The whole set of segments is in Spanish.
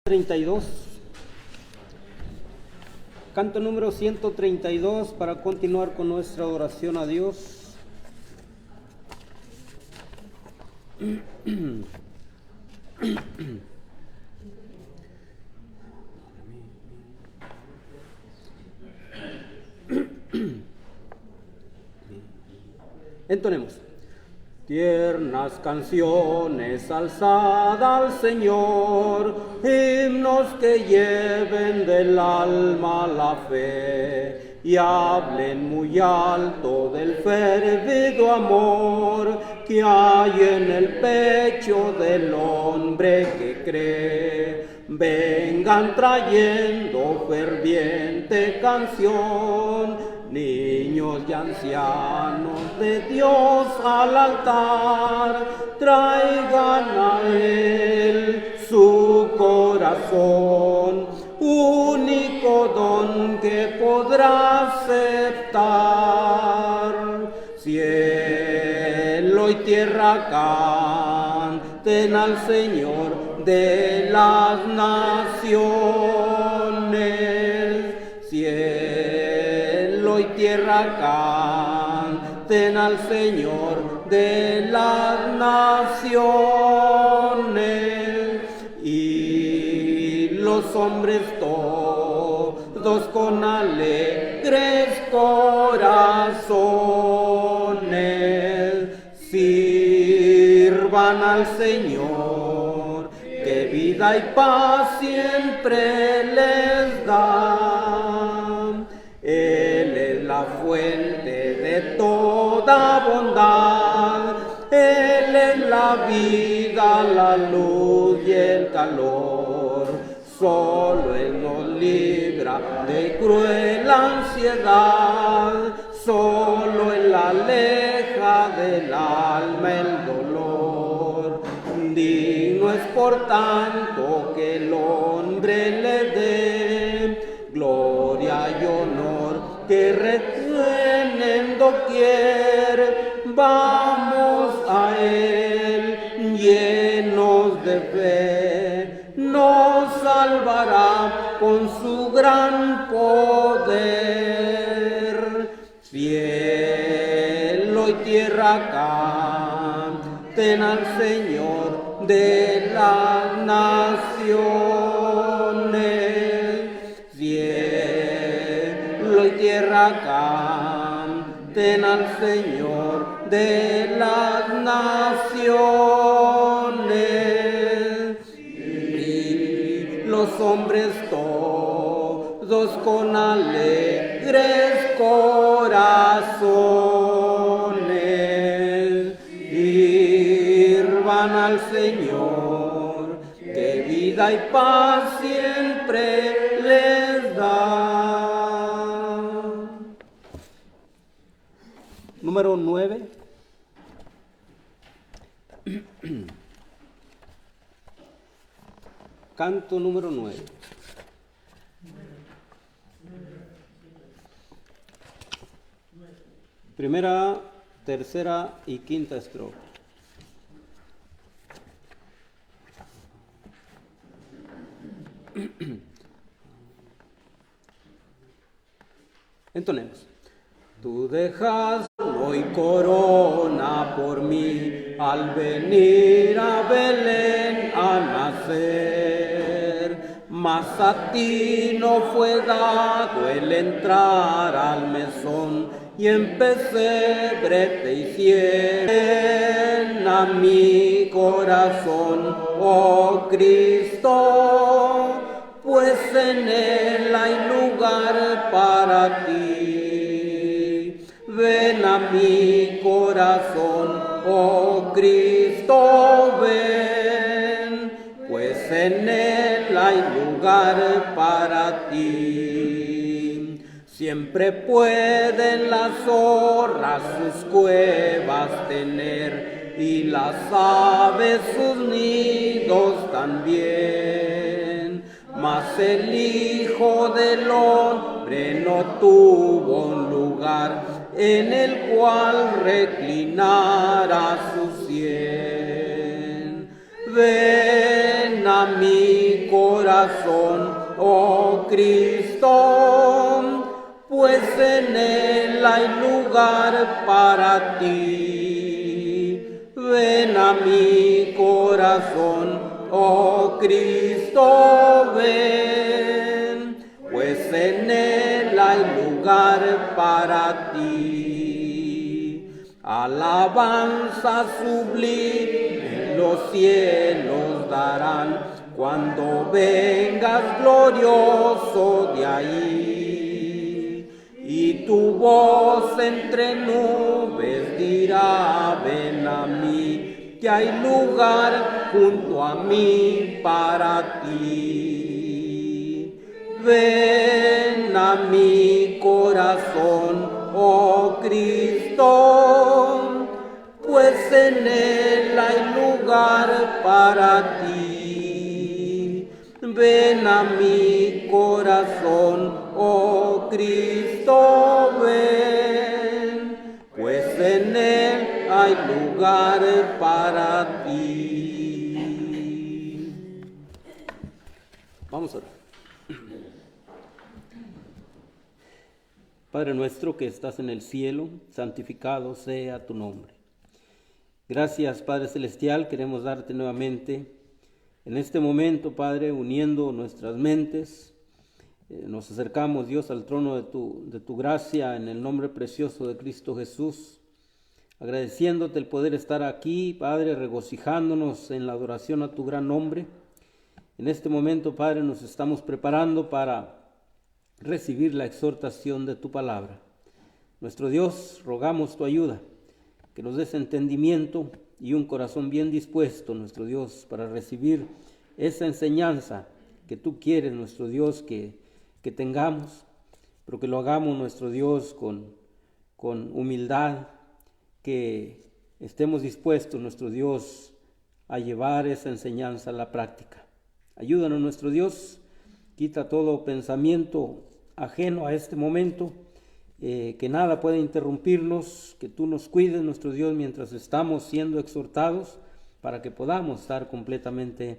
32, canto número 132 para continuar con nuestra oración a Dios. Entonemos. Tiernas canciones alzad al Señor, himnos que lleven del alma la fe y hablen muy alto del fervido amor que hay en el pecho del hombre que cree. Vengan trayendo ferviente canción, niños y ancianos de Dios al altar, traigan a Él su corazón, único don que podrá aceptar. Cielo y tierra canten al Señor de las naciones. Cielo y tierra canten al Señor de las naciones, y los hombres todos con alegres corazones sirvan al Señor, que vida y paz siempre les da. Él es la fuente de toda bondad, Él es la vida, la luz y el calor. Solo Él nos libra de cruel ansiedad, solo Él aleja del alma el dolor. Digno es por tanto que el hombre le dé gloria y honor, que resuenen doquier. Vamos a Él llenos de fe, nos salvará con su gran poder. Cielo y tierra canten al Señor de las naciones. Cielo y tierra canten al Señor de las naciones. Y los hombres todos con alegres corazones sirvan al Señor, que vida y paz siempre les da. Número 9. Canto número 9. Primera, tercera y quinta estrofa. Entonemos. Tú dejas hoy corona por mí al venir a Belén a nacer, mas a ti no fue dado el entrar al mesón y en pesebre te hicieron a mi corazón, oh Cristo, pues en él hay lugar para ti. Ven a mi corazón, oh Cristo, ven, pues en él hay lugar para ti. Siempre pueden las zorras sus cuevas tener y las aves sus nidos también, mas el Hijo del Hombre no tuvo un lugar en el cual reclinara su sien. Ven a mi corazón, corazón, oh Cristo, pues en él hay lugar para ti. Ven a mi corazón, oh Cristo, ven, pues en él hay lugar para ti. Alabanza sublime los cielos darán cuando vengas glorioso de ahí. Y tu voz entre nubes dirá, ven a mí, que hay lugar junto a mí para ti. Ven a mi corazón, oh Cristo, pues en él hay lugar para ti. Ven a mi corazón, oh Cristo, ven, pues en él hay lugar para ti. Vamos a orar. Padre nuestro que estás en el cielo, santificado sea tu nombre. Gracias, Padre Celestial, queremos darte nuevamente en este momento, Padre, uniendo nuestras mentes. Nos acercamos, Dios, al trono de tu gracia en el nombre precioso de Cristo Jesús, agradeciéndote el poder estar aquí, Padre, regocijándonos en la adoración a tu gran nombre. En este momento, Padre, nos estamos preparando para recibir la exhortación de tu palabra. Nuestro Dios, rogamos tu ayuda, que nos des entendimiento y un corazón bien dispuesto, nuestro Dios, para recibir esa enseñanza que tú quieres, nuestro Dios, que tengamos, pero que lo hagamos, nuestro Dios, con humildad, que estemos dispuestos, nuestro Dios, a llevar esa enseñanza a la práctica. Ayúdanos, nuestro Dios, quita todo pensamiento ajeno a este momento, que nada pueda interrumpirnos, que tú nos cuides, nuestro Dios, mientras estamos siendo exhortados, para que podamos estar completamente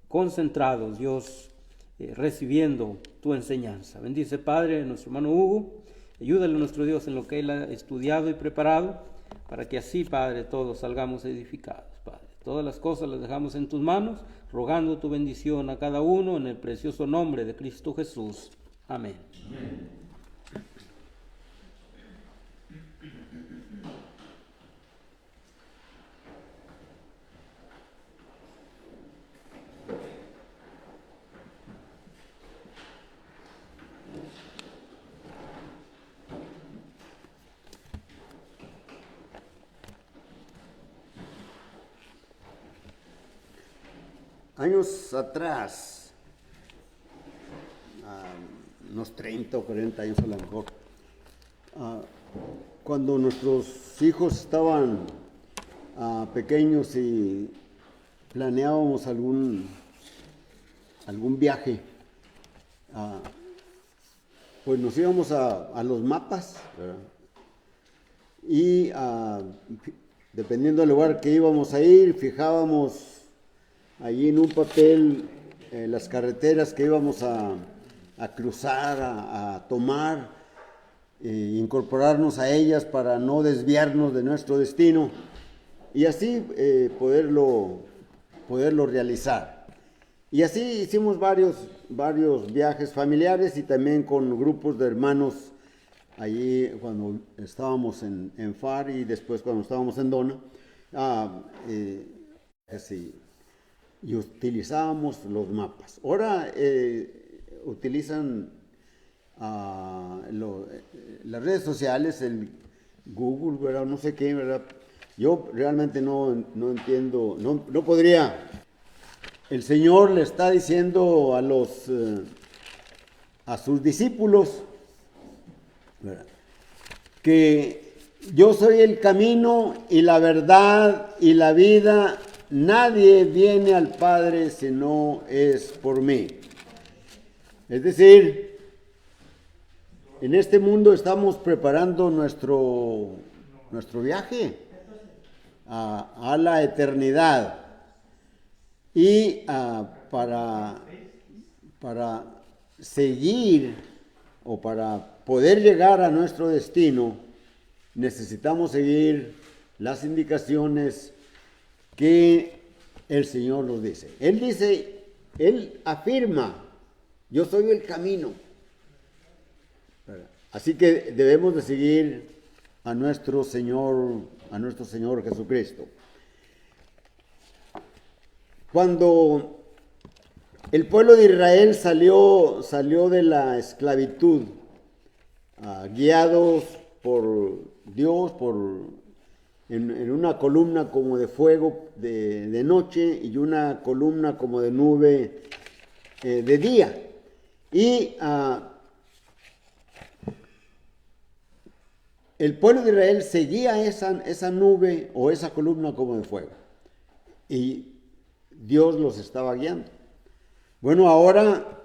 concentrados, Dios, recibiendo tu enseñanza. Bendice, Padre, a nuestro hermano Hugo, ayúdale, nuestro Dios, en lo que él ha estudiado y preparado, para que así, Padre, todos salgamos edificados, Padre. Todas las cosas las dejamos en tus manos, rogando tu bendición a cada uno, en el precioso nombre de Cristo Jesús. Amén. Amén. Años atrás, unos 30 o 40 años a lo mejor, cuando nuestros hijos estaban pequeños y planeábamos algún viaje, pues nos íbamos a los mapas, ¿verdad? Y dependiendo del lugar que íbamos a ir, fijábamos allí en un papel las carreteras que íbamos a cruzar, a tomar, incorporarnos a ellas para no desviarnos de nuestro destino y así poderlo realizar. Y así hicimos varios viajes familiares y también con grupos de hermanos allí cuando estábamos en FAR y después cuando estábamos en Dona. Y utilizábamos los mapas. Ahora utilizan las redes sociales, el Google, ¿verdad? No sé qué, ¿verdad? Yo realmente no entiendo, no podría. El Señor le está diciendo a sus discípulos, ¿verdad?, que yo soy el camino y la verdad y la vida. Nadie viene al Padre si no es por mí. Es decir, en este mundo estamos preparando nuestro viaje a la eternidad. Y para para seguir o para poder llegar a nuestro destino, necesitamos seguir las indicaciones que el Señor nos dice. Él afirma, yo soy el camino. Así que debemos de seguir a nuestro Señor Jesucristo. Cuando el pueblo de Israel salió de la esclavitud, guiados por Dios, en una columna como de fuego de noche y una columna como de nube de día. Y el pueblo de Israel seguía esa nube o esa columna como de fuego. Y Dios los estaba guiando. Bueno, ahora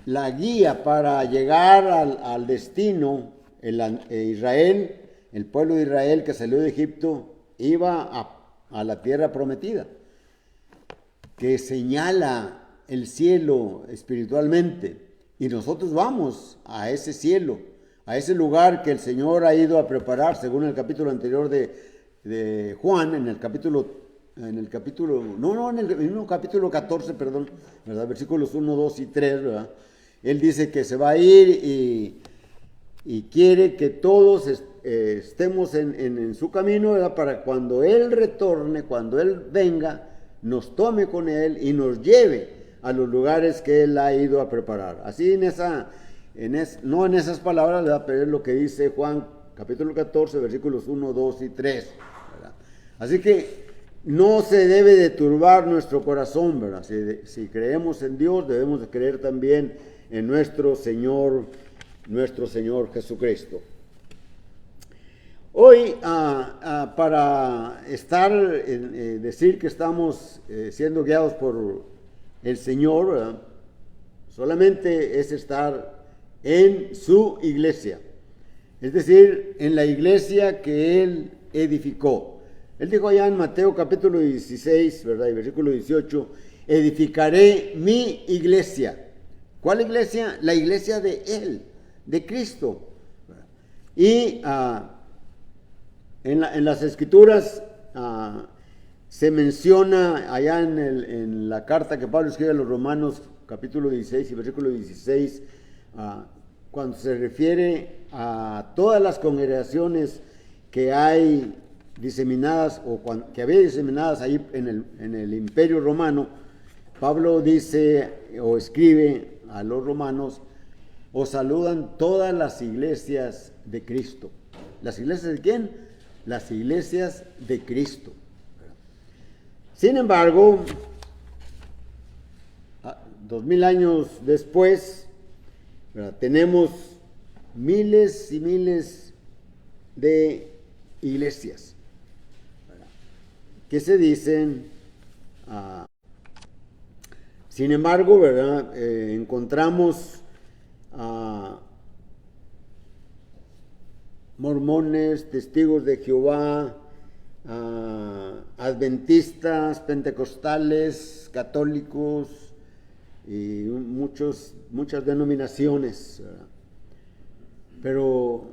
la guía para llegar al destino, Israel, el pueblo de Israel que salió de Egipto, iba a la tierra prometida, que señala el cielo espiritualmente. Y nosotros vamos a ese cielo, a ese lugar que el Señor ha ido a preparar, según el capítulo anterior de Juan, en el capítulo 14, perdón, ¿verdad? Versículos 1, 2 y 3, ¿verdad? Él dice que se va a ir y quiere que todos estemos en su camino, ¿verdad? Para cuando Él retorne, cuando Él venga, nos tome con Él y nos lleve a los lugares que Él ha ido a preparar. Así no en esas palabras, ¿verdad? Pero es lo que dice Juan capítulo 14, versículos 1, 2 y 3, ¿verdad? Así que no se debe de turbar nuestro corazón, ¿verdad? Si creemos en Dios, debemos de creer también en nuestro Señor Jesucristo. Hoy, para decir que estamos siendo guiados por el Señor, ¿verdad? Solamente es estar en su iglesia, es decir, en la iglesia que Él edificó. Él dijo allá en Mateo capítulo 16, ¿verdad? Y versículo 18, edificaré mi iglesia. ¿Cuál iglesia? La iglesia de Él, de Cristo. Y en las Escrituras se menciona allá en la carta que Pablo escribe a los Romanos, capítulo 16 y versículo 16, cuando se refiere a todas las congregaciones que hay diseminadas que había diseminadas ahí en el Imperio Romano. Pablo dice o escribe a los romanos: os saludan todas las iglesias de Cristo. ¿Las iglesias de quién? Las iglesias de Cristo. Sin embargo, 2000 años después, ¿verdad? Tenemos miles y miles de iglesias, ¿verdad?, que se dicen. Sin embargo, ¿verdad? Encontramos mormones, testigos de Jehová, adventistas, pentecostales, católicos y muchas denominaciones, ¿verdad? Pero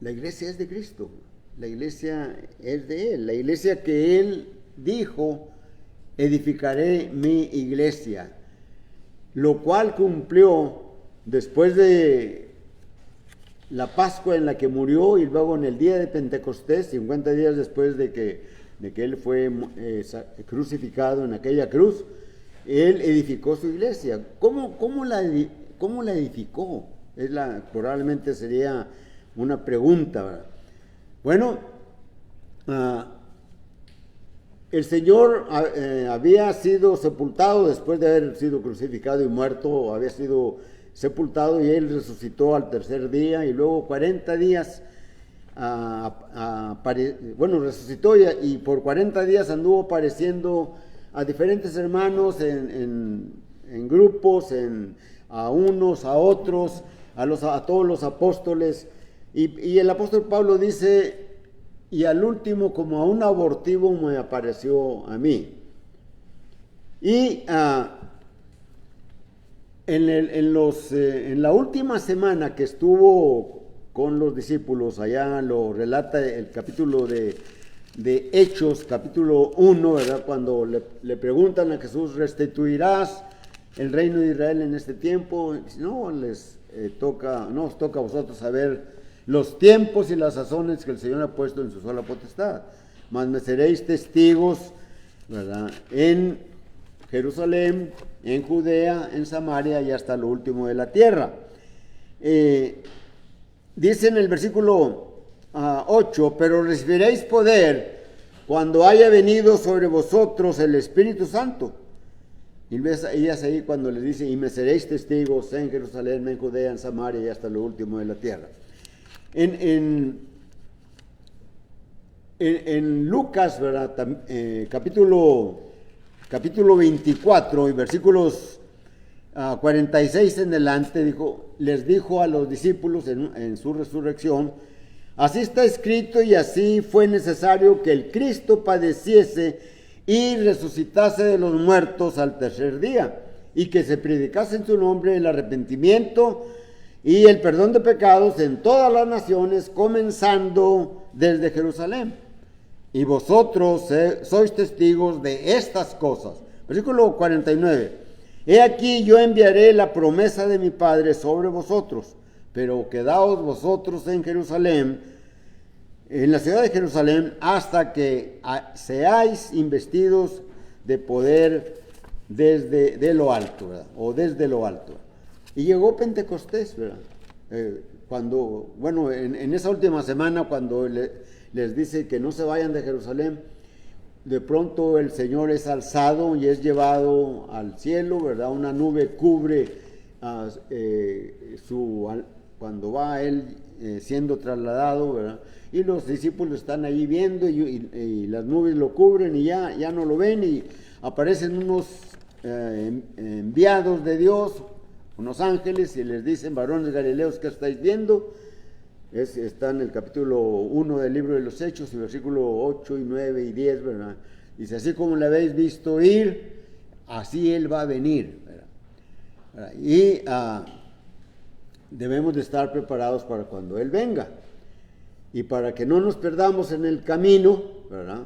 la iglesia es de Cristo, la iglesia es de Él, la iglesia que Él dijo: edificaré mi iglesia, lo cual cumplió después de la Pascua en la que murió y luego en el día de Pentecostés, 50 días después de que Él fue crucificado en aquella cruz. Él edificó su iglesia. ¿Cómo la edificó? Probablemente sería una pregunta, ¿verdad? Bueno, el Señor había sido sepultado después de haber sido crucificado y muerto, había sido sepultado, y Él resucitó al tercer día, y luego 40 días resucitó y por 40 días anduvo apareciendo a diferentes hermanos en grupos, a unos, a otros, a todos los apóstoles, y el apóstol Pablo dice: y al último, como a un abortivo, me apareció a mí. Y en la última semana que estuvo con los discípulos, allá lo relata el capítulo de Hechos, capítulo 1, ¿verdad? Cuando le preguntan a Jesús, ¿restituirás el reino de Israel en este tiempo? No, os toca a vosotros saber los tiempos y las sazones que el Señor ha puesto en su sola potestad. Mas me seréis testigos, ¿verdad?, en Jerusalén, en Judea, en Samaria y hasta lo último de la tierra. Dice en el versículo 8, pero recibiréis poder cuando haya venido sobre vosotros el Espíritu Santo. Y ves ahí cuando le dice, y me seréis testigos en Jerusalén, en Judea, en Samaria y hasta lo último de la tierra. En Lucas, ¿verdad?, capítulo 24 y versículos 46 en adelante, les dijo a los discípulos en su resurrección, así está escrito y así fue necesario que el Cristo padeciese y resucitase de los muertos al tercer día, y que se predicase en su nombre el arrepentimiento y el perdón de pecados en todas las naciones, comenzando desde Jerusalén. Y vosotros sois testigos de estas cosas. Versículo 49. He aquí yo enviaré la promesa de mi Padre sobre vosotros, pero quedaos vosotros en Jerusalén, en la ciudad de Jerusalén, hasta que seáis investidos de poder de lo alto, ¿verdad? O desde lo alto. Y llegó Pentecostés, ¿verdad? En esa última semana, cuando les dice que no se vayan de Jerusalén, de pronto el Señor es alzado y es llevado al cielo, ¿verdad? Una nube cubre cuando va él siendo trasladado, ¿verdad? Y los discípulos están ahí viendo y las nubes lo cubren y ya no lo ven, y aparecen unos enviados de Dios, unos ángeles, y les dicen, varones galileos, ¿qué estáis viendo? Está en el capítulo 1 del libro de los Hechos, y versículo 8 y 9 y 10, ¿verdad? Dice, así como le habéis visto ir, así Él va a venir, ¿verdad? Y debemos de estar preparados para cuando Él venga. Y para que no nos perdamos en el camino, ¿verdad?,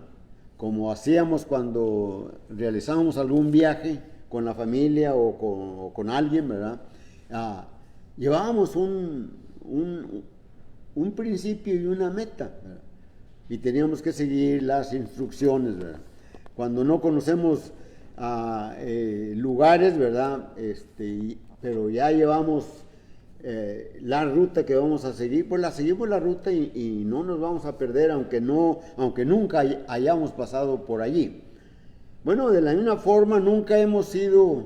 como hacíamos cuando realizábamos algún viaje con la familia o con alguien, ¿verdad? Llevábamos un principio y una meta, ¿verdad? Y teníamos que seguir las instrucciones, ¿verdad? Cuando no conocemos lugares, ¿verdad? Pero ya llevamos la ruta que vamos a seguir, pues seguimos la ruta y no nos vamos a perder, aunque nunca hayamos pasado por allí. Bueno, de la misma forma, nunca hemos ido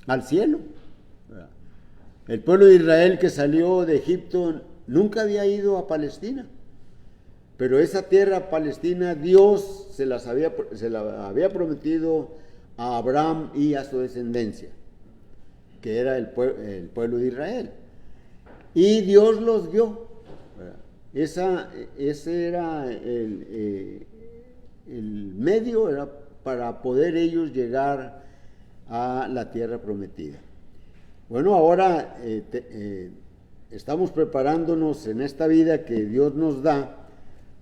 al cielo, ¿verdad? El pueblo de Israel que salió de Egipto nunca había ido a Palestina, pero esa tierra palestina Dios se la había prometido a Abraham y a su descendencia, que era el pueblo de Israel, y Dios los dio, ¿verdad? Ese era el medio, ¿verdad?, para poder ellos llegar a la tierra prometida. Bueno, ahora estamos preparándonos en esta vida que Dios nos da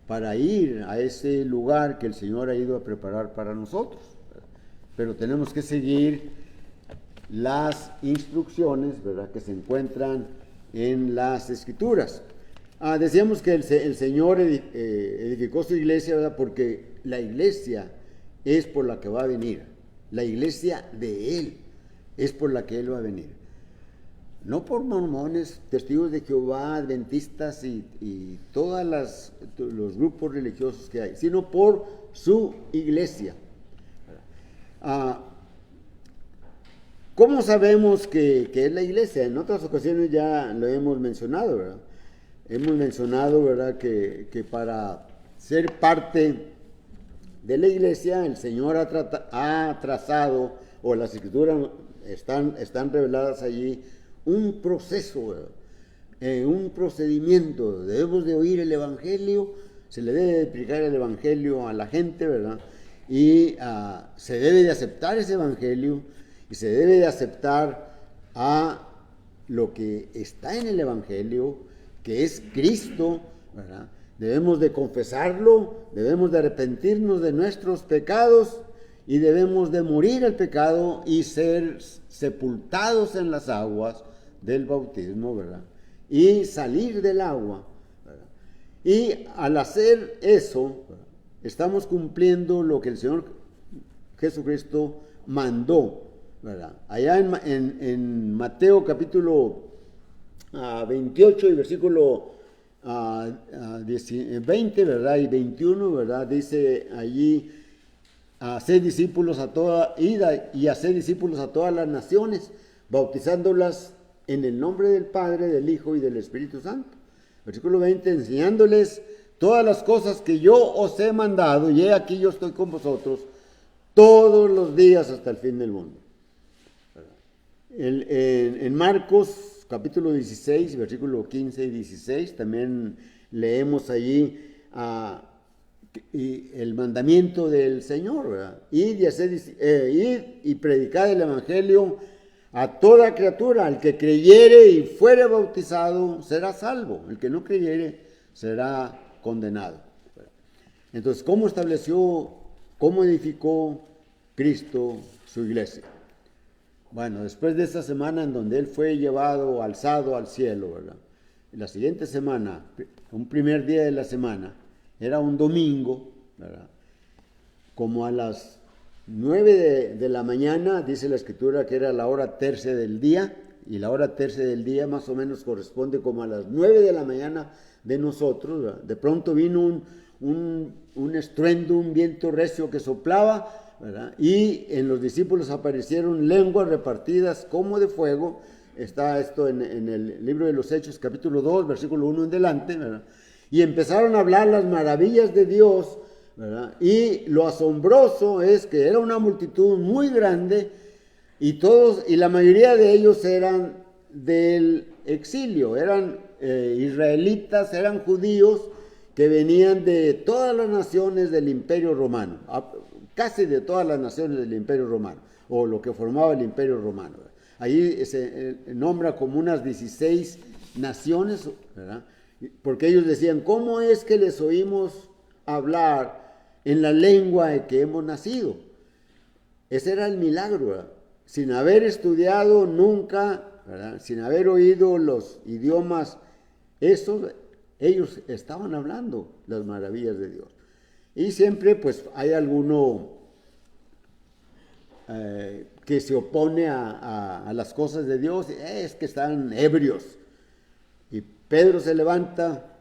para ir a ese lugar que el Señor ha ido a preparar para nosotros, ¿verdad? Pero tenemos que seguir las instrucciones, ¿verdad?, que se encuentran en las Escrituras. Decíamos que el Señor edificó su iglesia, ¿verdad?, porque la iglesia es por la que va a venir. La iglesia de Él es por la que Él va a venir. No por mormones, testigos de Jehová, adventistas y todos los grupos religiosos que hay, sino por su iglesia. ¿Cómo sabemos que es la iglesia? En otras ocasiones ya lo hemos mencionado, ¿verdad? Hemos mencionado, ¿verdad?, que para ser parte de la iglesia, el Señor ha trazado, o las Escrituras están reveladas allí, un proceso, ¿verdad?, un procedimiento. Debemos de oír el Evangelio, se le debe de explicar el Evangelio a la gente, ¿verdad?, y se debe de aceptar ese Evangelio, y se debe de aceptar a lo que está en el Evangelio, que es Cristo, ¿verdad? Debemos de confesarlo, debemos de arrepentirnos de nuestros pecados y debemos de morir al pecado y ser sepultados en las aguas del bautismo, ¿verdad? Y salir del agua, ¿verdad? Y al hacer eso, ¿verdad?, estamos cumpliendo lo que el Señor Jesucristo mandó, ¿verdad? Allá en Mateo capítulo 28 y versículo 20, ¿verdad? Y 21, ¿verdad? Dice allí: hacer discípulos a toda ida y hacer discípulos a todas las naciones, bautizándolas en el nombre del Padre, del Hijo y del Espíritu Santo. Versículo 20: enseñándoles todas las cosas que yo os he mandado, y he aquí yo estoy con vosotros todos los días hasta el fin del mundo. En Marcos capítulo 16, versículo 15 y 16, también leemos allí el mandamiento del Señor, ¿verdad? Id y predicad el Evangelio a toda criatura. El que creyere y fuere bautizado será salvo, el que no creyere será condenado. Entonces, ¿cómo edificó Cristo su iglesia? Bueno, después de esa semana en donde Él fue llevado, alzado al cielo, ¿verdad? En la siguiente semana, un primer día de la semana, era un domingo, ¿verdad? Como a las 9 de la mañana, dice la Escritura que era la hora tercia del día, y la hora tercia del día más o menos corresponde como a las 9 de la mañana de nosotros, ¿verdad? De pronto vino un estruendo, un viento recio que soplaba, ¿verdad? Y en los discípulos aparecieron lenguas repartidas como de fuego. Está esto en el libro de los Hechos, capítulo 2, versículo 1 en delante, ¿verdad? Y empezaron a hablar las maravillas de Dios, ¿verdad? Y lo asombroso es que era una multitud muy grande y la mayoría de ellos eran del exilio, eran israelitas, eran judíos que venían de todas las naciones del Imperio Romano, casi de todas las naciones del Imperio Romano, o lo que formaba el Imperio Romano. Ahí se nombra como unas 16 naciones, ¿verdad? Porque ellos decían: ¿cómo es que les oímos hablar en la lengua en que hemos nacido? Ese era el milagro, ¿verdad? Sin haber estudiado nunca, ¿verdad?, sin haber oído los idiomas, ellos estaban hablando las maravillas de Dios. Y siempre pues hay alguno que se opone a las cosas de Dios, es que están ebrios. Y Pedro se levanta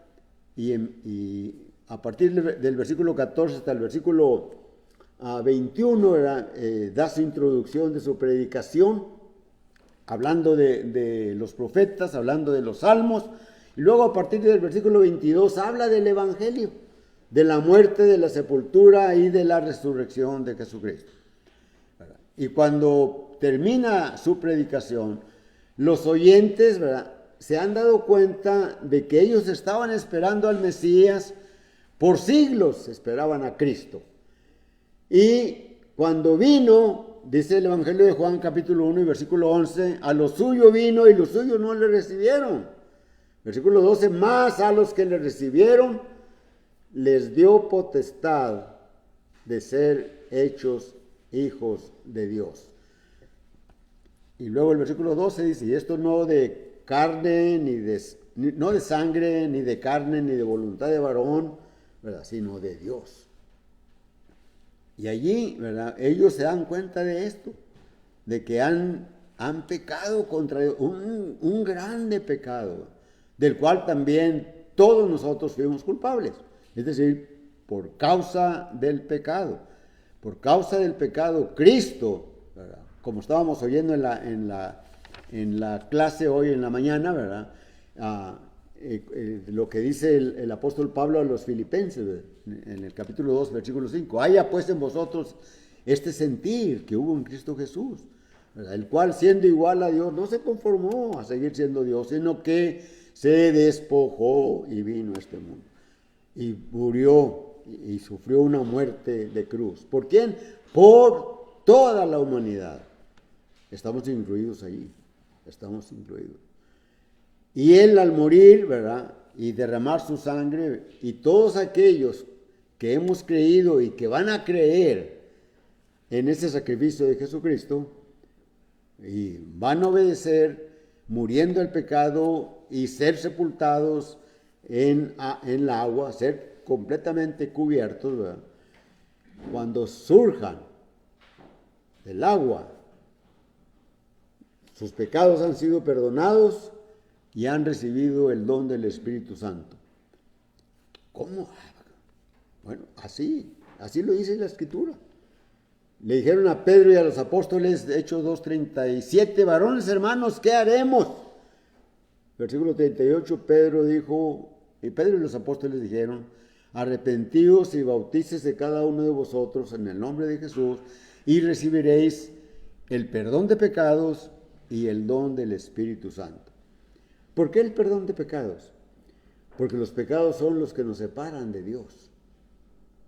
y a partir del versículo 14 hasta el versículo 21, da su introducción de su predicación, hablando de los profetas, hablando de los salmos, y luego a partir del versículo 22 habla del Evangelio, de la muerte, de la sepultura y de la resurrección de Jesucristo. Y cuando termina su predicación, los oyentes, ¿verdad?, se han dado cuenta de que ellos estaban esperando al Mesías, por siglos esperaban a Cristo. Y cuando vino, dice el Evangelio de Juan capítulo 1 y versículo 11, a lo suyo vino y los suyos no le recibieron. Versículo 12, más a los que le recibieron les dio potestad de ser hechos hijos de Dios. Y luego el versículo 12 dice: y esto no de carne, no de sangre, ni de carne, ni de voluntad de varón, ¿verdad?, sino de Dios. Y allí, ¿verdad?, ellos se dan cuenta de esto, de que han pecado contra Dios, un grande pecado, del cual también todos nosotros fuimos culpables. Es decir, por causa del pecado. Por causa del pecado, Cristo, ¿verdad?, como estábamos oyendo en la clase hoy en la mañana, ¿verdad?, lo que dice el apóstol Pablo a los filipenses, ¿verdad?, en el capítulo 2, versículo 5. Haya pues en vosotros este sentir que hubo en Cristo Jesús, ¿verdad?, el cual, siendo igual a Dios, no se conformó a seguir siendo Dios, sino que se despojó y vino a este mundo. Y murió y sufrió una muerte de cruz. ¿Por quién? Por toda la humanidad. Estamos incluidos allí, estamos incluidos. Y Él al morir, ¿verdad? Y derramar su sangre, y todos aquellos que hemos creído y que van a creer en ese sacrificio de Jesucristo, y van a obedecer, muriendo el pecado y ser sepultados en la agua, ser completamente cubiertos, ¿verdad? Cuando surjan del agua, sus pecados han sido perdonados y han recibido el don del Espíritu Santo. ¿Cómo? Bueno, así lo dice la Escritura. Le dijeron a Pedro y a los apóstoles, Hechos 2:37, varones hermanos, ¿qué haremos? Versículo 38, Pedro dijo, y Pedro y los apóstoles dijeron, arrepentíos y bautícese cada uno de vosotros en el nombre de Jesús y recibiréis el perdón de pecados y el don del Espíritu Santo. ¿Por qué el perdón de pecados? Porque los pecados son los que nos separan de Dios.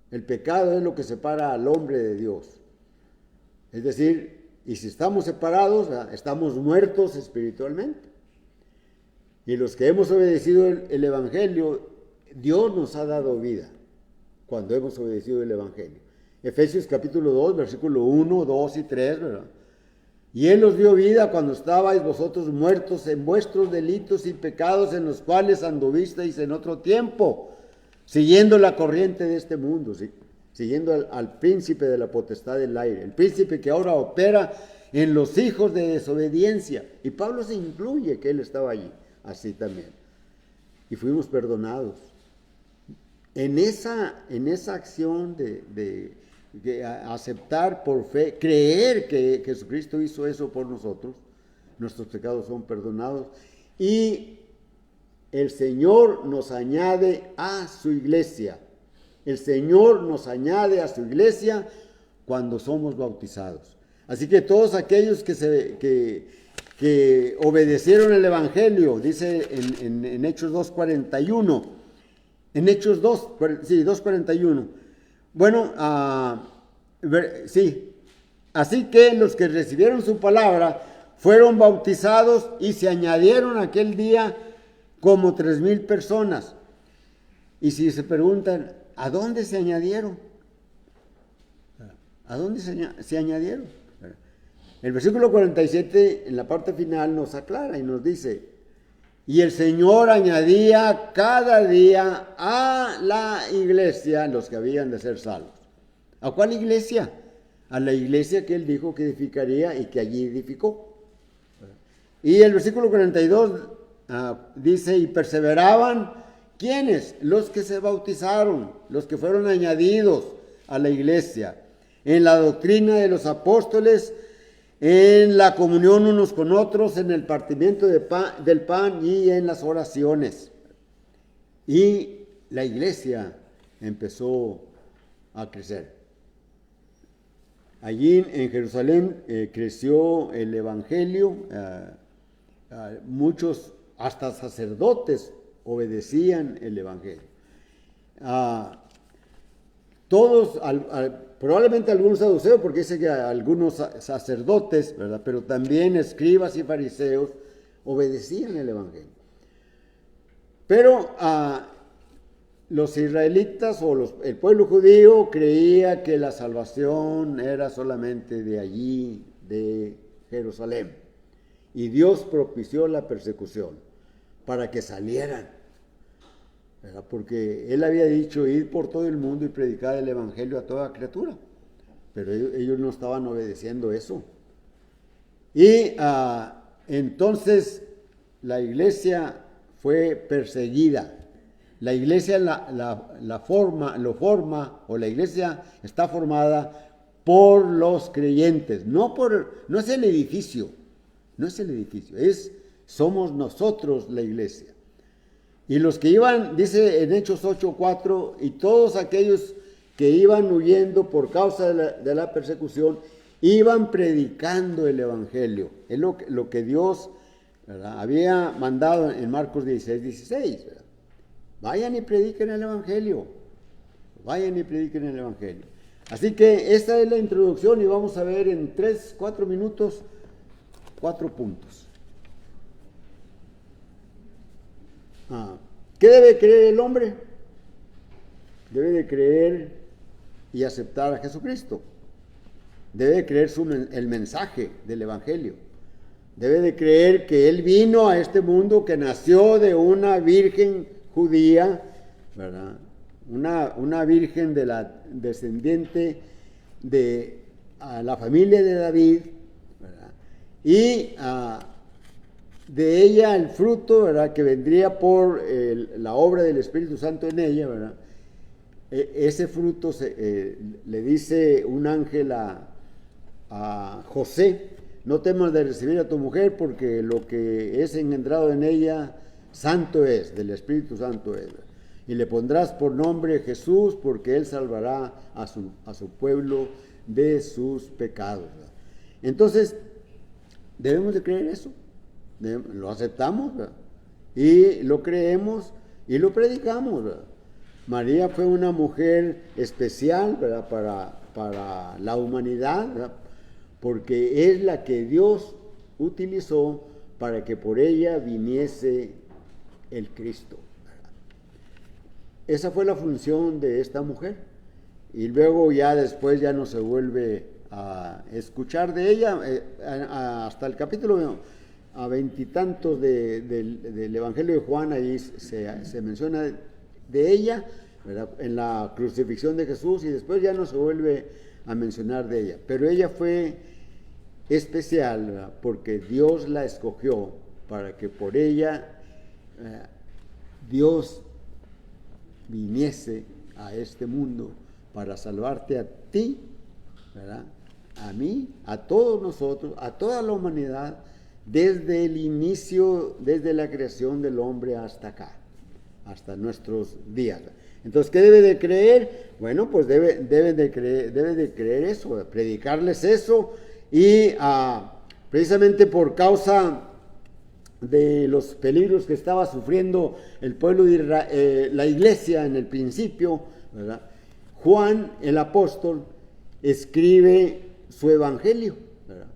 El pecado es lo que separa al hombre de Dios. Es decir, y si estamos separados, estamos muertos espiritualmente. Y los que hemos obedecido el Evangelio, Dios nos ha dado vida cuando hemos obedecido el Evangelio. Efesios capítulo 2, versículo 1, 2 y 3, ¿verdad? Y Él os dio vida cuando estabais vosotros muertos en vuestros delitos y pecados en los cuales anduvisteis en otro tiempo, siguiendo la corriente de este mundo, ¿sí? Siguiendo al príncipe de la potestad del aire, el príncipe que ahora opera en los hijos de desobediencia. Y Pablo se incluye que él estaba allí, así también. Y fuimos perdonados. En esa acción de aceptar por fe, creer que Jesucristo hizo eso por nosotros, nuestros pecados son perdonados. Y el Señor nos añade a su iglesia. El Señor nos añade a su iglesia cuando somos bautizados. Así que todos aquellos que obedecieron el Evangelio, dice en Hechos 2:41, en Hechos 2:41, bueno, sí, así que los que recibieron su palabra fueron bautizados y se añadieron aquel día como 3,000 personas. Y si se preguntan, ¿a dónde se añadieron? ¿A dónde se añadieron? El versículo 47 en la parte final nos aclara y nos dice, y el Señor añadía cada día a la iglesia los que habían de ser salvos. ¿A cuál iglesia? A la iglesia que Él dijo que edificaría y que allí edificó. Y el versículo 42 dice, y perseveraban, ¿quiénes? Los que se bautizaron, los que fueron añadidos a la iglesia, en la doctrina de los apóstoles, en la comunión unos con otros, en el partimiento del pan y en las oraciones. Y la iglesia empezó a crecer. Allí en Jerusalén creció el evangelio, muchos, hasta sacerdotes, obedecían el evangelio. Todos, probablemente algunos saduceos, porque dice que algunos sacerdotes, ¿verdad? Pero también escribas y fariseos obedecían el evangelio. Pero los israelitas o el pueblo judío creía que la salvación era solamente de allí, de Jerusalén. Y Dios propició la persecución para que salieran. ¿Verdad? Porque Él había dicho, ir por todo el mundo y predicar el evangelio a toda criatura. Pero ellos no estaban obedeciendo eso. Y entonces la iglesia fue perseguida. La iglesia la iglesia está formada por los creyentes, no es el edificio, somos nosotros la iglesia. Y los que iban, dice en Hechos 8:4, y todos aquellos que iban huyendo por causa de la persecución, iban predicando el evangelio. Es lo que Dios, ¿verdad?, había mandado en Marcos 16:16. Vayan y prediquen el evangelio. Así que esta es la introducción y vamos a ver en 3-4 minutos 4 puntos. ¿Qué debe creer el hombre? Debe de creer y aceptar a Jesucristo. Debe de creer el mensaje del Evangelio. Debe de creer que Él vino a este mundo, que nació de una virgen judía, ¿verdad? Una virgen de la descendiente de la familia de David, ¿verdad? Y de ella el fruto, ¿verdad?, que vendría por la obra del Espíritu Santo en ella, ¿verdad? Ese fruto le dice un ángel a José: no temas de recibir a tu mujer, porque lo que es engendrado en ella santo es, del Espíritu Santo es. Y le pondrás por nombre Jesús, porque Él salvará a su pueblo de sus pecados. ¿Verdad? Entonces, debemos de creer eso. Lo aceptamos, ¿verdad? Y lo creemos y lo predicamos, ¿verdad? María fue una mujer especial, ¿verdad?, para la humanidad, ¿verdad?, porque es la que Dios utilizó para que por ella viniese el Cristo, ¿verdad? Esa fue la función de esta mujer. Y luego ya después ya no se vuelve a escuchar de ella, hasta el capítulo a 20 y tantos del Evangelio de Juan. Ahí se menciona de ella, ¿verdad?, en la crucifixión de Jesús, y después ya no se vuelve a mencionar de ella. Pero ella fue especial, ¿verdad?, porque Dios la escogió para que por ella Dios viniese a este mundo para salvarte a ti, ¿verdad?, a mí, a todos nosotros, a toda la humanidad, desde el inicio, desde la creación del hombre hasta acá, hasta nuestros días. Entonces, ¿qué debe de creer? Bueno, pues debe de creer eso, predicarles eso, y precisamente por causa de los peligros que estaba sufriendo el pueblo de Israel, la iglesia en el principio, ¿verdad?, Juan el apóstol escribe su evangelio, ¿verdad?,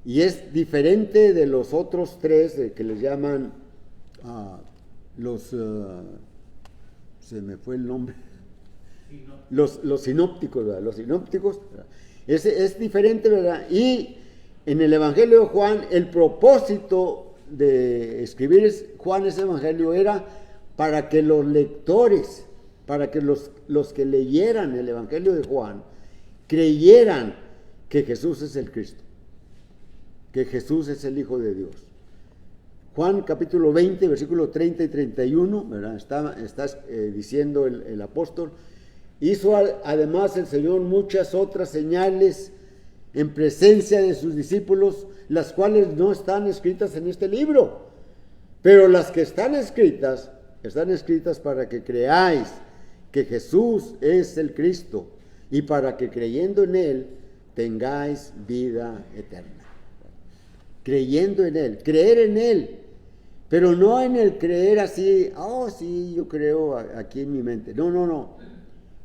y es diferente de los otros 3 que les llaman se me fue el nombre, los sinópticos, ¿verdad? Los sinópticos, ¿verdad? Es diferente, ¿verdad? Y en el Evangelio de Juan, el propósito de escribir Juan ese Evangelio era para que los lectores, para que los que leyeran el Evangelio de Juan creyeran que Jesús es el Cristo, que Jesús es el Hijo de Dios. Juan capítulo 20, versículos 30 y 31, ¿verdad?, está diciendo el apóstol: hizo además el Señor muchas otras señales en presencia de sus discípulos, las cuales no están escritas en este libro, pero las que están escritas para que creáis que Jesús es el Cristo, y para que creyendo en Él tengáis vida eterna. Creyendo en Él, creer en Él, pero no en el creer así, sí, yo creo aquí en mi mente. No.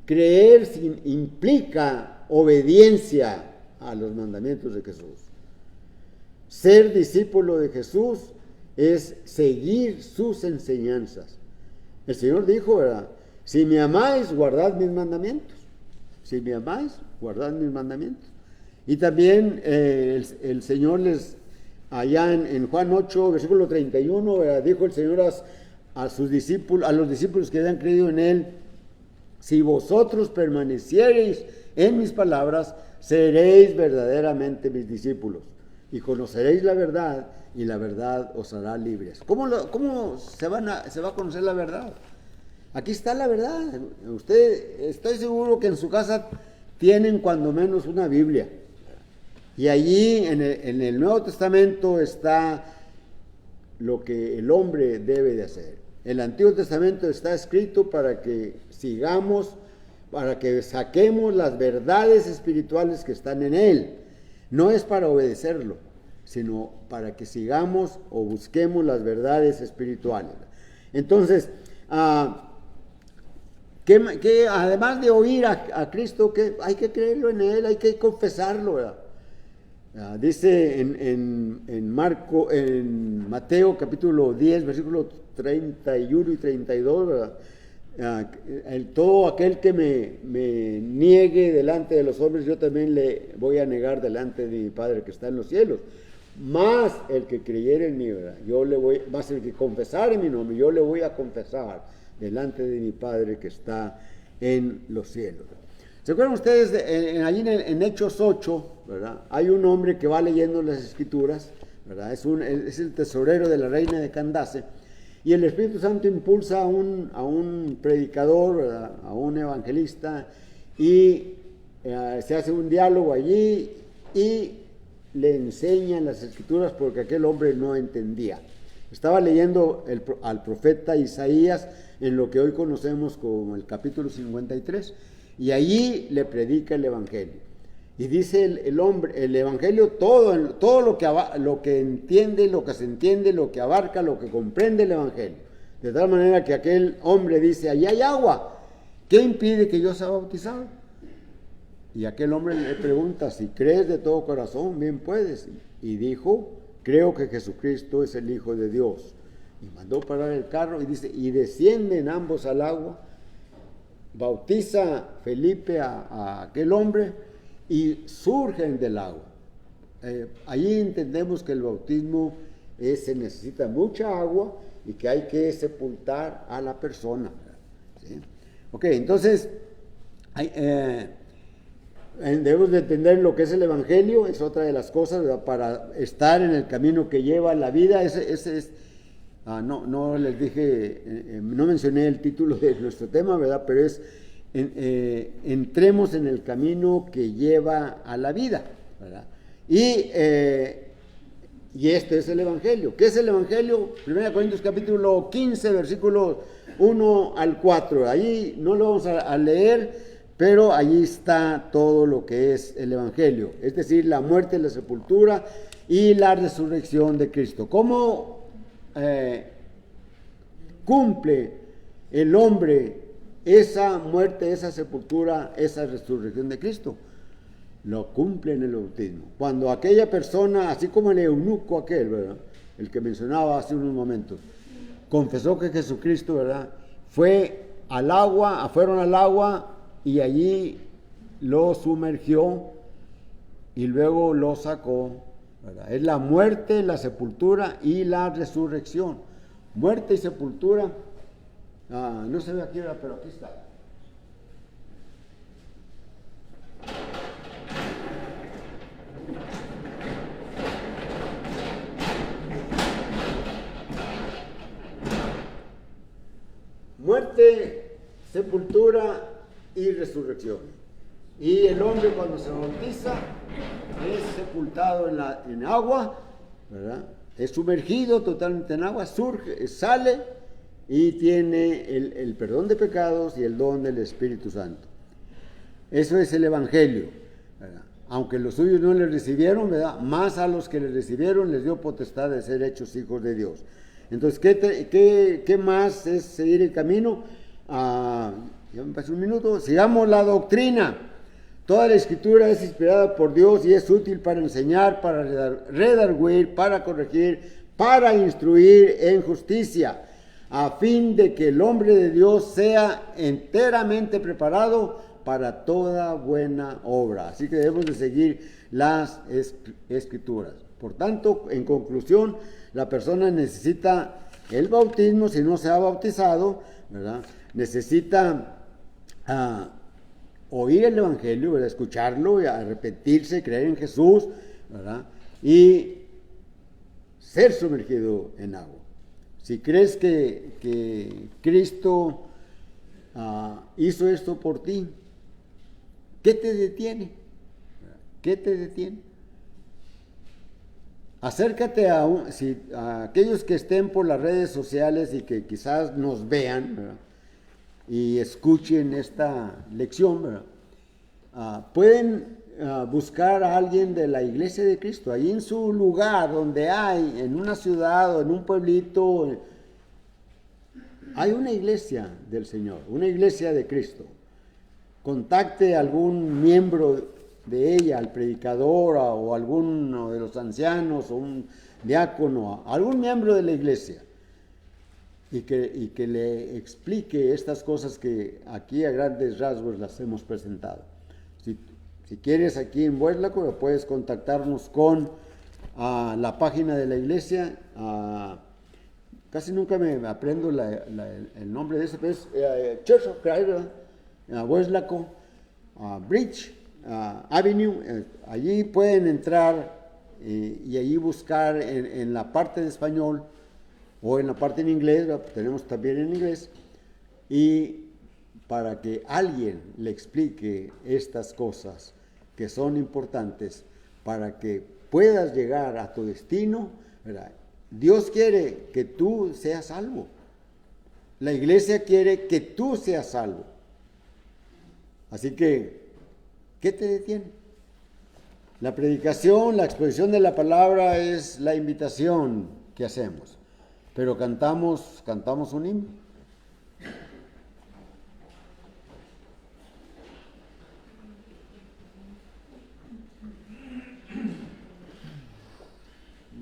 Creer implica obediencia a los mandamientos de Jesús. Ser discípulo de Jesús es seguir sus enseñanzas. El Señor dijo, ¿verdad?, si me amáis, guardad mis mandamientos. Si me amáis, guardad mis mandamientos. Y también el Señor allá en Juan 8, versículo 31, ¿verdad?, dijo el Señor a sus discípulos, a los discípulos que habían creído en Él: si vosotros permaneciereis en mis palabras, seréis verdaderamente mis discípulos, y conoceréis la verdad, y la verdad os hará libres. ¿Cómo se va a conocer la verdad? Aquí está la verdad. Estoy seguro que en su casa tienen cuando menos una Biblia. Y allí en el Nuevo Testamento está lo que el hombre debe de hacer. El Antiguo Testamento está escrito para que sigamos, para que saquemos las verdades espirituales que están en él. No es para obedecerlo, sino para que sigamos o busquemos las verdades espirituales. Entonces, que además de oír a Cristo, que hay que creerlo en Él, hay que confesarlo, ¿verdad? Dice en Mateo capítulo 10, versículos 31 y 32, ¿verdad? Todo aquel que me niegue delante de los hombres, yo también le voy a negar delante de mi Padre que está en los cielos. Más el que creyere en mí, ¿verdad? Más el que confesare mi nombre, yo le voy a confesar delante de mi Padre que está en los cielos. ¿Se acuerdan ustedes allí en Hechos 8, ¿verdad? Hay un hombre que va leyendo las Escrituras, ¿verdad? Es el tesorero de la reina de Candace, y el Espíritu Santo impulsa a un predicador, ¿verdad? A un evangelista, y se hace un diálogo allí y le enseñan las Escrituras porque aquel hombre no entendía. Estaba leyendo al profeta Isaías en lo que hoy conocemos como el capítulo 53, y allí le predica el Evangelio. Y dice el hombre, el Evangelio, todo lo que entiende, lo que se entiende, lo que abarca, lo que comprende el Evangelio. De tal manera que aquel hombre dice, allí hay agua, ¿qué impide que yo sea bautizado? Y aquel hombre le pregunta, si crees de todo corazón, bien puedes. Y dijo, creo que Jesucristo es el Hijo de Dios. Y mandó parar el carro y dice, y descienden ambos al agua, bautiza Felipe a aquel hombre y surgen del agua. Allí entendemos que el bautismo se necesita mucha agua y que hay que sepultar a la persona. ¿Sí? Ok, entonces debemos de entender lo que es el Evangelio, es otra de las cosas, ¿verdad? Para estar en el camino que lleva la vida. No les dije, no mencioné el título de nuestro tema, ¿verdad? Pero es entremos en el camino que lleva a la vida, ¿verdad? Y este es el Evangelio. ¿Qué es el Evangelio? 1 Corintios capítulo 15, versículos 1 al 4. Ahí no lo vamos a leer, pero allí está todo lo que es el Evangelio, es decir, la muerte, la sepultura y la resurrección de Cristo. ¿Cómo cumple el hombre esa muerte, esa sepultura, esa resurrección de Cristo? Lo cumple en el bautismo. Cuando aquella persona, así como el eunuco aquel, ¿verdad? El que mencionaba hace unos momentos, confesó que Jesucristo, ¿verdad? Fueron al agua y allí lo sumergió y luego lo sacó, ¿verdad? Es la muerte, la sepultura y la resurrección. Muerte y sepultura, no se ve aquí, pero aquí está. Muerte, sepultura y resurrección. Y el hombre cuando se bautiza es sepultado en agua, ¿verdad? Es sumergido totalmente en agua, sale y tiene el perdón de pecados y el don del Espíritu Santo. Eso es el Evangelio, ¿verdad? Aunque los suyos no le recibieron, ¿verdad? Más a los que le recibieron les dio potestad de ser hechos hijos de Dios. Entonces, ¿qué más es seguir el camino? Ya me pasó un minuto. Sigamos la doctrina. Toda la Escritura es inspirada por Dios y es útil para enseñar, para redarguir, para corregir, para instruir en justicia, a fin de que el hombre de Dios sea enteramente preparado para toda buena obra. Así que debemos de seguir las Escrituras. Por tanto, en conclusión, la persona necesita el bautismo, si no se ha bautizado, ¿verdad? Necesita oír el Evangelio, ¿verdad? Escucharlo y arrepentirse, creer en Jesús, ¿verdad? Y ser sumergido en agua. Si crees que Cristo hizo esto por ti, ¿qué te detiene? ¿Qué te detiene? Acércate a aquellos que estén por las redes sociales y que quizás nos vean, ¿verdad? Y escuchen esta lección, ¿verdad? Pueden buscar a alguien de la Iglesia de Cristo, ahí en su lugar donde hay, en una ciudad o en un pueblito, hay una iglesia del Señor, una iglesia de Cristo. Contacte a algún miembro de ella al predicador o alguno de los ancianos o un diácono, a algún miembro de la iglesia, y que le explique estas cosas que aquí a grandes rasgos las hemos presentado. Si quieres, aquí en Hueslaco puedes contactarnos con la página de la iglesia. Casi nunca me aprendo el nombre de ese, pero es Church of Christ, Hueslaco, Bridge Avenue. Allí pueden entrar y allí buscar en la parte de español o en la parte en inglés, tenemos también en inglés, y para que alguien le explique estas cosas que son importantes para que puedas llegar a tu destino, ¿verdad? Dios quiere que tú seas salvo. La iglesia quiere que tú seas salvo. Así que, ¿qué te detiene? La predicación, la exposición de la palabra es la invitación que hacemos. Pero cantamos un himno.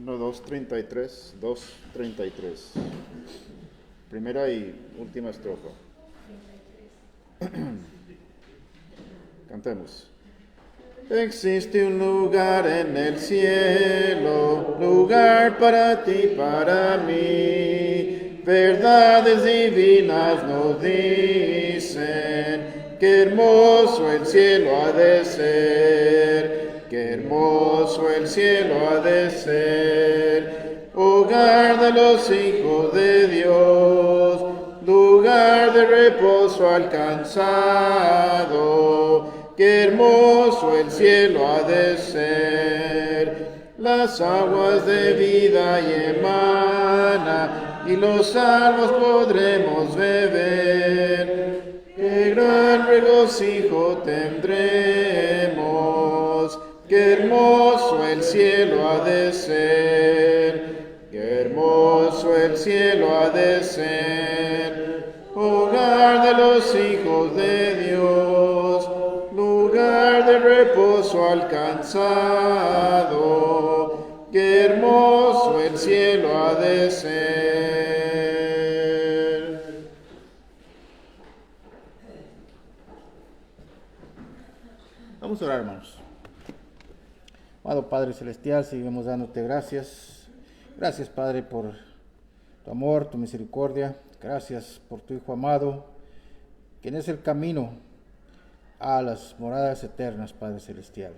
No, 2:33, 2:33. Primera y última estrofa. Cantemos. Existe un lugar en el cielo, lugar para ti, para mí. Verdades divinas nos dicen, qué hermoso el cielo ha de ser, qué hermoso el cielo ha de ser. Hogar de los hijos de Dios, lugar de reposo alcanzado. Qué hermoso el cielo ha de ser, las aguas de vida y emana, y los salvos podremos beber. Qué gran regocijo tendremos, qué hermoso el cielo ha de ser, qué hermoso el cielo ha de ser. Hogar de los hijos de Dios, lugar de reposo alcanzado, qué hermoso el cielo ha de ser. Vamos a orar, hermanos. Amado Padre Celestial, seguimos dándote gracias. Gracias, Padre, por tu amor, tu misericordia. Gracias por tu Hijo amado, quien es el camino a las moradas eternas, Padre Celestial.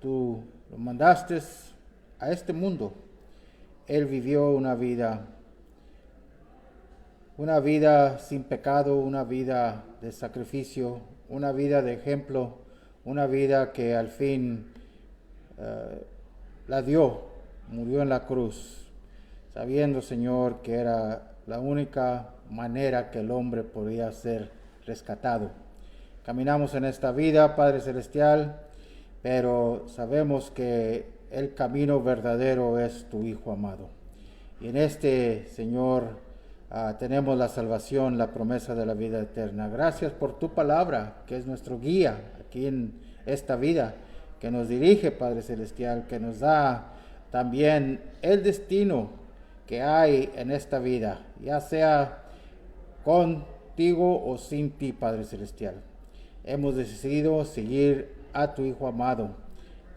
Tú lo mandaste a este mundo. Él vivió una vida sin pecado, una vida de sacrificio, una vida de ejemplo, una vida que al fin la dio, murió en la cruz, sabiendo, Señor, que era la única manera que el hombre podía ser rescatado. Caminamos en esta vida, Padre Celestial, pero sabemos que el camino verdadero es tu Hijo amado. Y en este, Señor, tenemos la salvación, la promesa de la vida eterna. Gracias por tu palabra, que es nuestro guía aquí en esta vida, que nos dirige, Padre Celestial, que nos da también el destino que hay en esta vida, ya sea contigo o sin ti, Padre Celestial. Hemos decidido seguir a tu Hijo amado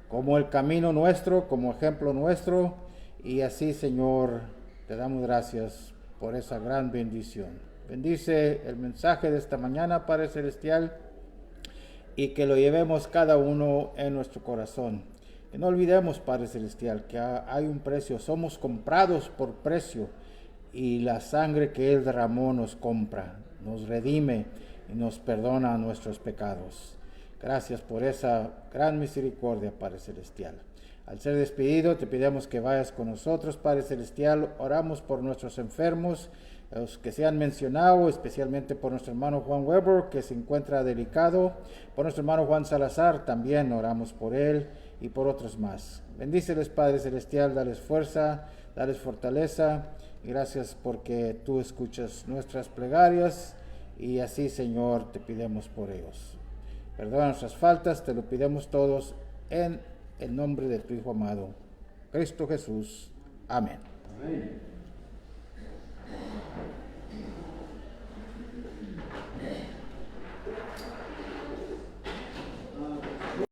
como el camino nuestro, como ejemplo nuestro, y así, Señor, te damos gracias por esa gran bendición. Bendice el mensaje de esta mañana, Padre Celestial, y que lo llevemos cada uno en nuestro corazón. Que no olvidemos, Padre Celestial, que hay un precio, somos comprados por precio, y la sangre que Él derramó nos compra, nos redime y nos perdona nuestros pecados. Gracias por esa gran misericordia, Padre Celestial. Al ser despedido, te pedimos que vayas con nosotros, Padre Celestial. Oramos por nuestros enfermos, los que se han mencionado, especialmente por nuestro hermano Juan Weber, que se encuentra delicado, por nuestro hermano Juan Salazar, también oramos por él, y por otros más. Bendíceles, Padre Celestial, dales fuerza, dales fortaleza, y gracias porque tú escuchas nuestras plegarias, y así, Señor, te pedimos por ellos. Perdona nuestras faltas, te lo pidemos todos en el nombre de tu Hijo amado, Cristo Jesús. Amén. Amén.